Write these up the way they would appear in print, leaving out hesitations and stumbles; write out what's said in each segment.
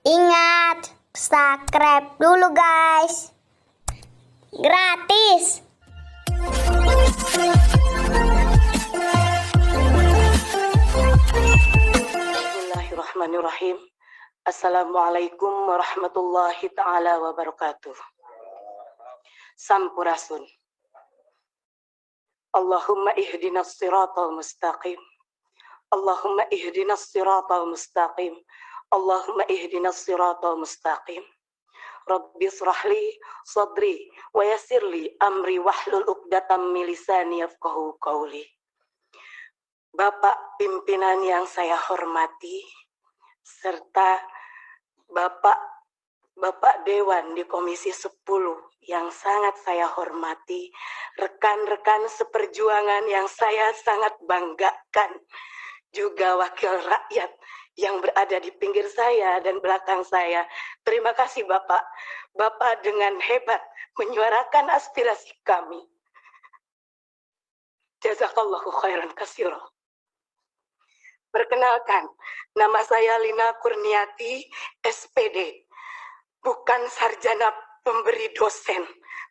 Ingat, subscribe dulu guys. Gratis. Bismillahirrahmanirrahim. Assalamualaikum warahmatullahi ta'ala wabarakatuh. Sampurasun. Allahumma ihdinas siratal mustaqim. Allahumma ihdinas siratal mustaqim. Allahumma ihdinas siratal mustaqim. Rabbi israhli sadri wa yassirli amri wahlul uqdatam min lisani yafqahu qawli. Bapak pimpinan yang saya hormati, serta Bapak Dewan di Komisi 10 yang sangat saya hormati, rekan-rekan seperjuangan yang saya sangat banggakan, juga wakil rakyat yang berada di pinggir saya dan belakang saya. Terima kasih Bapak. Bapak dengan hebat menyuarakan aspirasi kami. Jazakallahu khairan katsira. Perkenalkan, nama saya Lina Kurniati, SPD. Bukan sarjana pemberi dosen,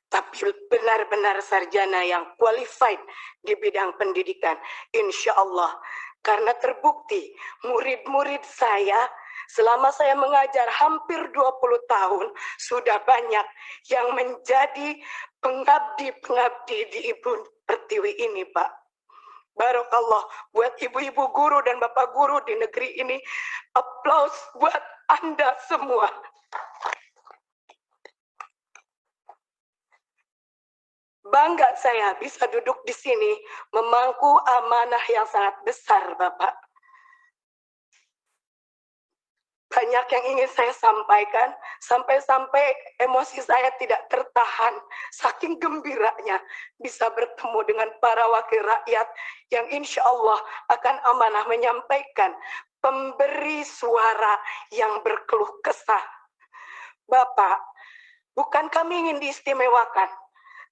tapi benar-benar sarjana yang qualified di bidang pendidikan. Insya Allah, karena terbukti murid-murid saya selama saya mengajar hampir 20 tahun, sudah banyak yang menjadi pengabdi-pengabdi di Ibu Pertiwi ini, Pak. Barakallah buat ibu-ibu guru dan bapak guru di negeri ini. Aplaus buat Anda semua. Bangga saya bisa duduk di sini memangku amanah yang sangat besar, Bapak. Banyak yang ingin saya sampaikan, sampai-sampai emosi saya tidak tertahan. Saking gembiranya bisa bertemu dengan para wakil rakyat yang insya Allah akan amanah menyampaikan pemberi suara yang berkeluh kesah. Bapak, bukan kami ingin diistimewakan.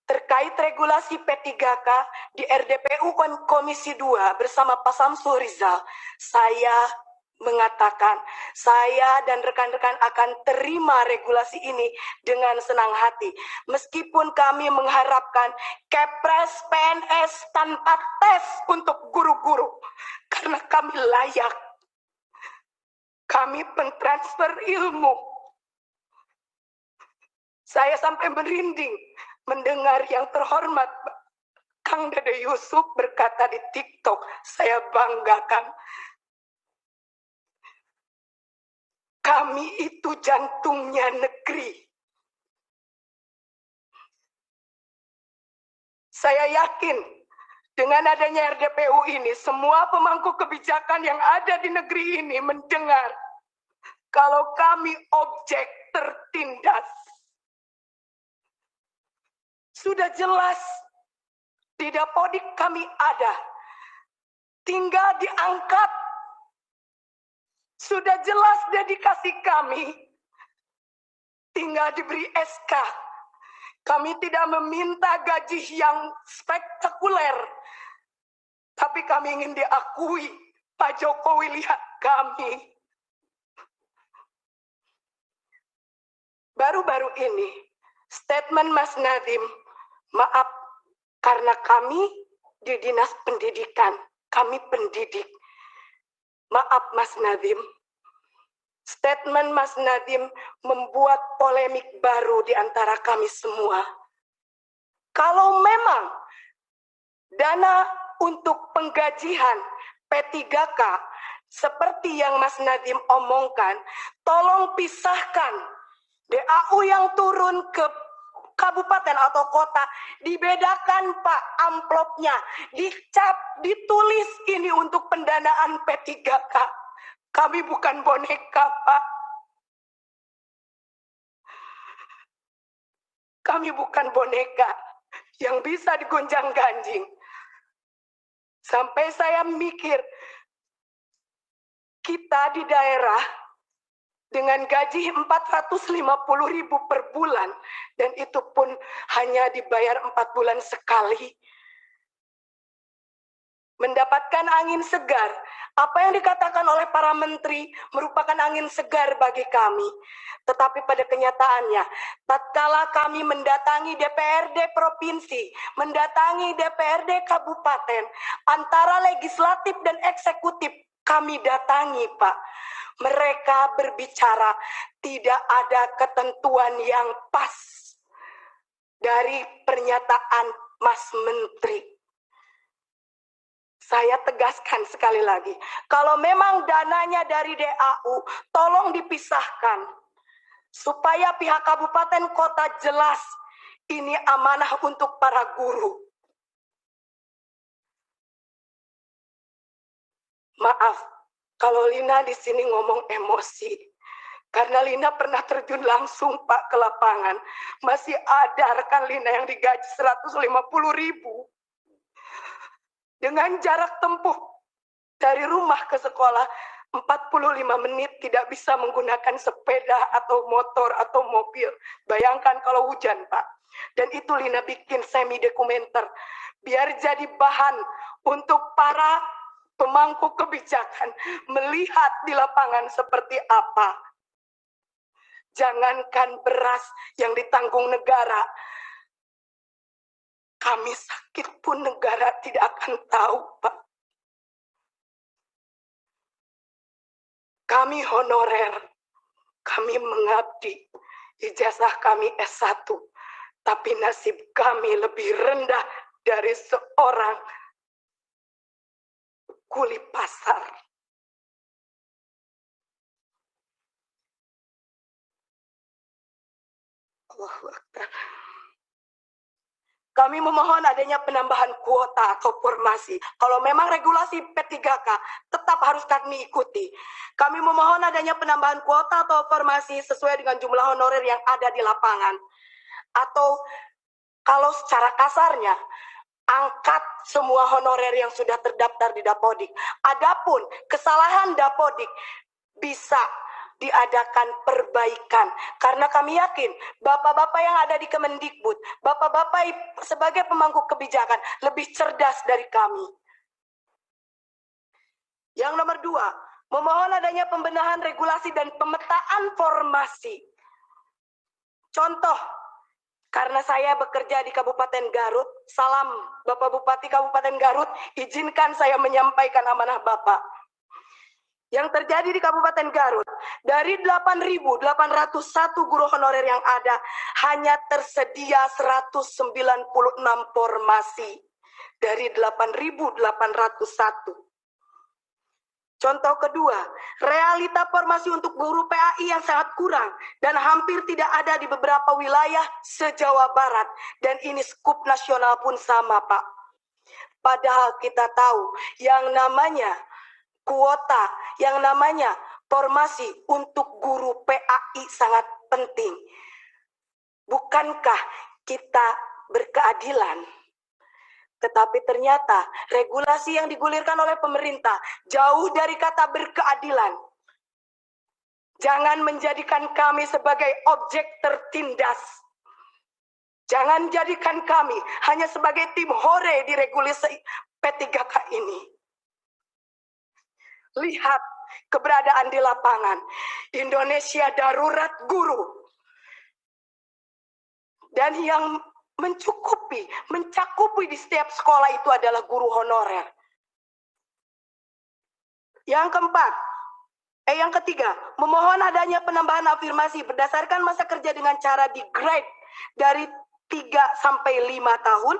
Terkait regulasi P3K di RDPU Komisi 2 bersama Pak Samsul Rizal, saya mengatakan saya dan rekan-rekan akan terima regulasi ini dengan senang hati. Meskipun kami mengharapkan Kepres PNS tanpa tes untuk guru-guru, karena kami layak. Kami pentransfer ilmu. Saya sampai merinding mendengar yang terhormat Kang Dede Yusuf berkata di TikTok, saya banggakan. Kami itu jantungnya negeri. Saya yakin dengan adanya RDPU ini, semua pemangku kebijakan yang ada di negeri ini mendengar kalau kami objek tertindas. Sudah jelas di Dapodik kami ada, tinggal diangkat. Sudah jelas dedikasi kami, tinggal diberi SK. Kami tidak meminta gaji yang spektakuler, tapi kami ingin diakui. Pak Jokowi lihat kami. Baru-baru ini, statement Mas Nadiem, maaf karena kami di Dinas Pendidikan, kami pendidik. Maaf Mas Nadiem, statement Mas Nadiem membuat polemik baru di antara kami semua. Kalau memang dana untuk penggajian P3K seperti yang Mas Nadiem omongkan, tolong pisahkan DAU yang turun ke kabupaten atau kota, dibedakan Pak amplopnya, dicap, ditulis ini untuk pendanaan P3K. Kami bukan boneka, Pak. Kami bukan boneka yang bisa digonjang-ganjing. Sampai saya mikir, kita di daerah dengan gaji 450.000 per bulan, dan itu pun hanya dibayar 4 bulan sekali. mendapatkan angin segar. Apa yang dikatakan oleh para menteri merupakan angin segar bagi kami. Tetapi pada kenyataannya, tatkala kami mendatangi DPRD provinsi, mendatangi DPRD kabupaten, antara legislatif dan eksekutif kami datangi, Pak. Mereka berbicara tidak ada ketentuan yang pas dari pernyataan Mas Menteri. Saya tegaskan sekali lagi, kalau memang dananya dari DAU, tolong dipisahkan. Supaya pihak kabupaten kota jelas, ini amanah untuk para guru. Maaf, kalau Lina di sini ngomong emosi. Karena Lina pernah terjun langsung, Pak, ke lapangan. Masih ada rekan Lina yang digaji 150.000. Dengan jarak tempuh dari rumah ke sekolah 45 menit tidak bisa menggunakan sepeda atau motor atau mobil. Bayangkan kalau hujan, Pak. Dan itu Lina bikin semi dokumenter biar jadi bahan untuk para pemangku kebijakan melihat di lapangan seperti apa. Jangankan beras yang ditanggung negara, kami sakit pun negara tidak akan tahu, Pak. Kami honorer, kami mengabdi, ijazah kami S1, tapi nasib kami lebih rendah dari seorang kuli pasar. Allahu Akbar. Kami memohon adanya penambahan kuota atau formasi. Kalau memang regulasi P3K tetap harus kami ikuti. Kami memohon adanya penambahan kuota atau formasi sesuai dengan jumlah honorer yang ada di lapangan. Atau kalau secara kasarnya, angkat semua honorer yang sudah terdaftar di Dapodik. Adapun kesalahan Dapodik bisa diadakan perbaikan. Karena kami yakin bapak-bapak yang ada di Kemendikbud, bapak-bapak sebagai pemangku kebijakan lebih cerdas dari kami. Yang nomor 2, memohon adanya pembenahan regulasi dan pemetaan formasi. Contoh, karena saya bekerja di Kabupaten Garut, salam Bapak Bupati Kabupaten Garut, izinkan saya menyampaikan amanah Bapak. Yang terjadi di Kabupaten Garut, dari 8.801 guru honorer yang ada, hanya tersedia 196 formasi dari 8.801. Contoh kedua, realita formasi untuk guru PAI yang sangat kurang dan hampir tidak ada di beberapa wilayah se-Jawa Barat. Dan ini skup nasional pun sama, Pak. Padahal kita tahu yang namanya kuota, yang namanya formasi untuk guru PAI sangat penting. Bukankah kita berkeadilan? Tetapi ternyata regulasi yang digulirkan oleh pemerintah jauh dari kata berkeadilan. Jangan menjadikan kami sebagai objek tertindas. Jangan jadikan kami hanya sebagai tim hore di regulasi P3K ini. Lihat keberadaan di lapangan. Indonesia darurat guru. Dan yang mencakupi di setiap sekolah itu adalah guru honorer. Yang ketiga, memohon adanya penambahan afirmasi berdasarkan masa kerja dengan cara di grade dari 3 sampai 5 tahun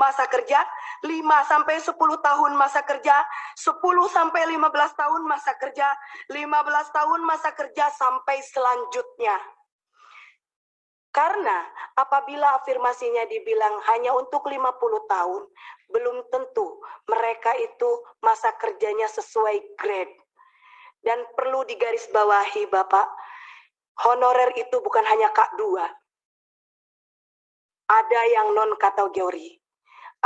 masa kerja, 5 sampai 10 tahun masa kerja, 10 sampai 15 tahun masa kerja, 15 tahun masa kerja sampai selanjutnya. Karena apabila afirmasinya dibilang hanya untuk 50 tahun, belum tentu mereka itu masa kerjanya sesuai grade. Dan perlu digarisbawahi, Bapak, honorer itu bukan hanya K2. Ada yang non-kategori.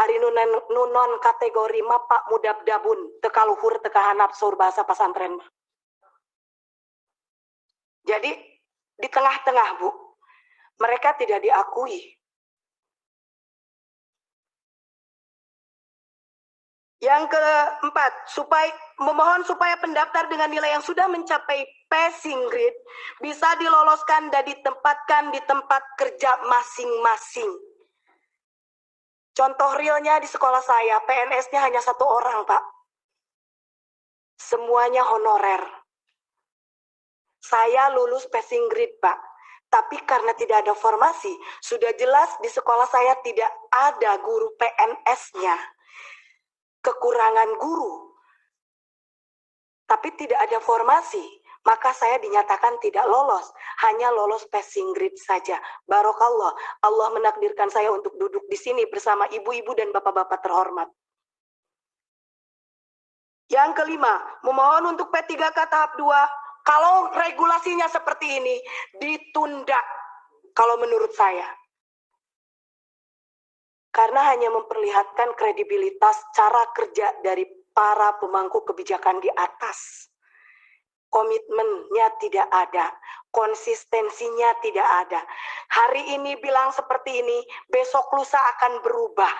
Ari non kategori mapak mudab dabun, teka luhur teka hanap sur bahasa pasantren. Jadi di tengah-tengah, Bu, mereka tidak diakui. Yang keempat, memohon supaya pendaftar dengan nilai yang sudah mencapai passing grade bisa diloloskan dan ditempatkan di tempat kerja masing-masing. Contoh realnya di sekolah saya, PNS-nya hanya 1 orang, Pak. Semuanya honorer. Saya lulus passing grade, Pak. Tapi karena tidak ada formasi, sudah jelas di sekolah saya tidak ada guru PNS-nya. Kekurangan guru, tapi tidak ada formasi, maka saya dinyatakan tidak lolos, hanya lolos passing grade saja. Barokallah, Allah menakdirkan saya untuk duduk di sini bersama ibu-ibu dan bapak-bapak terhormat. Yang kelima, memohon untuk P3K tahap 2, kalau regulasinya seperti ini, ditunda kalau menurut saya. Karena hanya memperlihatkan kredibilitas cara kerja dari para pemangku kebijakan di atas. Komitmennya tidak ada, konsistensinya tidak ada. Hari ini bilang seperti ini, besok lusa akan berubah.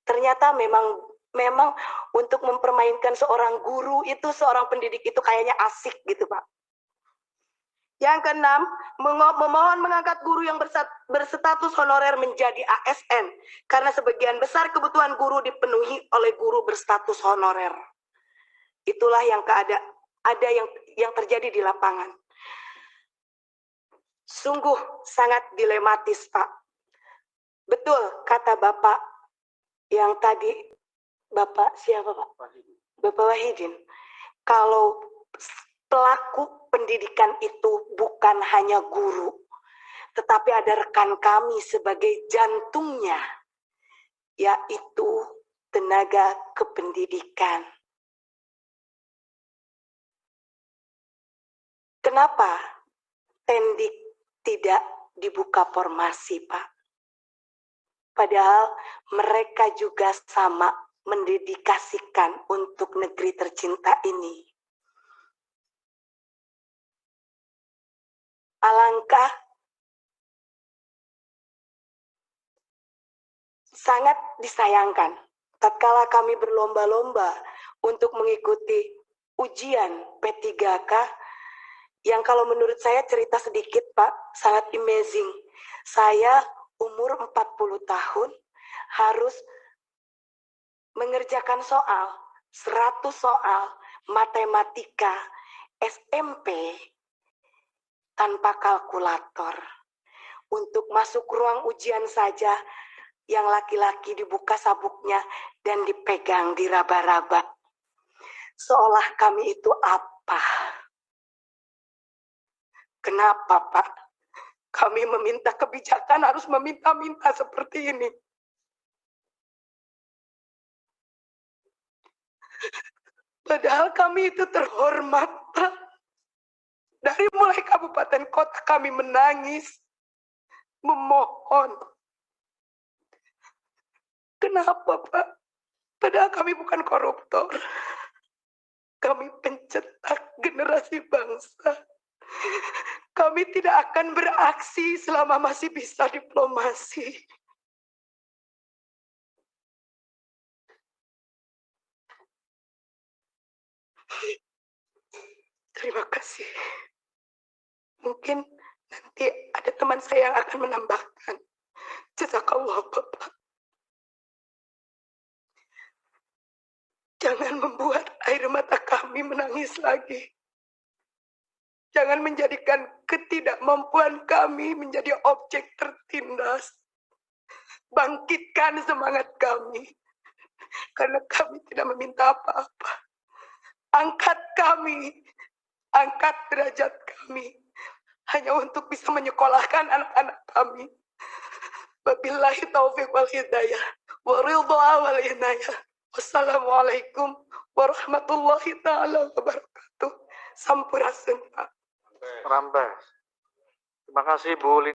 Ternyata memang untuk mempermainkan seorang guru itu, seorang pendidik itu kayaknya asik gitu, Pak. Yang keenam, memohon mengangkat guru yang berstatus honorer menjadi ASN, karena sebagian besar kebutuhan guru dipenuhi oleh guru berstatus honorer. Itulah yang ada yang terjadi di lapangan. Sungguh sangat dilematis, Pak. Betul kata Bapak yang tadi, Bapak siapa, Pak? Bapak Wahidin. Kalau pelaku pendidikan itu bukan hanya guru, tetapi ada rekan kami sebagai jantungnya, yaitu tenaga kependidikan. Kenapa Tendik tidak dibuka formasi, Pak? Padahal mereka juga sama mendedikasikan untuk negeri tercinta ini. Alangkah sangat disayangkan tatkala kami berlomba-lomba untuk mengikuti ujian P3K yang kalau menurut saya cerita sedikit, Pak, sangat amazing. Saya umur 40 tahun harus mengerjakan 100 soal matematika SMP tanpa kalkulator. Untuk masuk ruang ujian saja, yang laki-laki dibuka sabuknya dan dipegang diraba-raba. Seolah kami itu apa? Kenapa, Pak? Kami meminta kebijakan harus meminta-minta seperti ini. Padahal kami itu terhormat, Pak. Dari mulai kabupaten kota kami menangis, memohon. Kenapa, Pak? Padahal kami bukan koruptor. Kami pencetak generasi bangsa. Kami tidak akan beraksi selama masih bisa diplomasi. Terima kasih. Mungkin nanti ada teman saya yang akan menambahkan. Jazakallah, Bapak. Jangan membuat air mata kami menangis lagi. Jangan menjadikan ketidakmampuan kami menjadi objek tertindas. Bangkitkan semangat kami. Karena kami tidak meminta apa-apa. Angkat kami. Angkat derajat kami. Hanya untuk bisa menyekolahkan anak-anak kami. Wabillahi taufiq wal hidayah. Wa ridha wal inayah. Wassalamualaikum warahmatullahi ta'ala wabarakatuh. Sampurasun, Pak. Rambas. Terima kasih Bu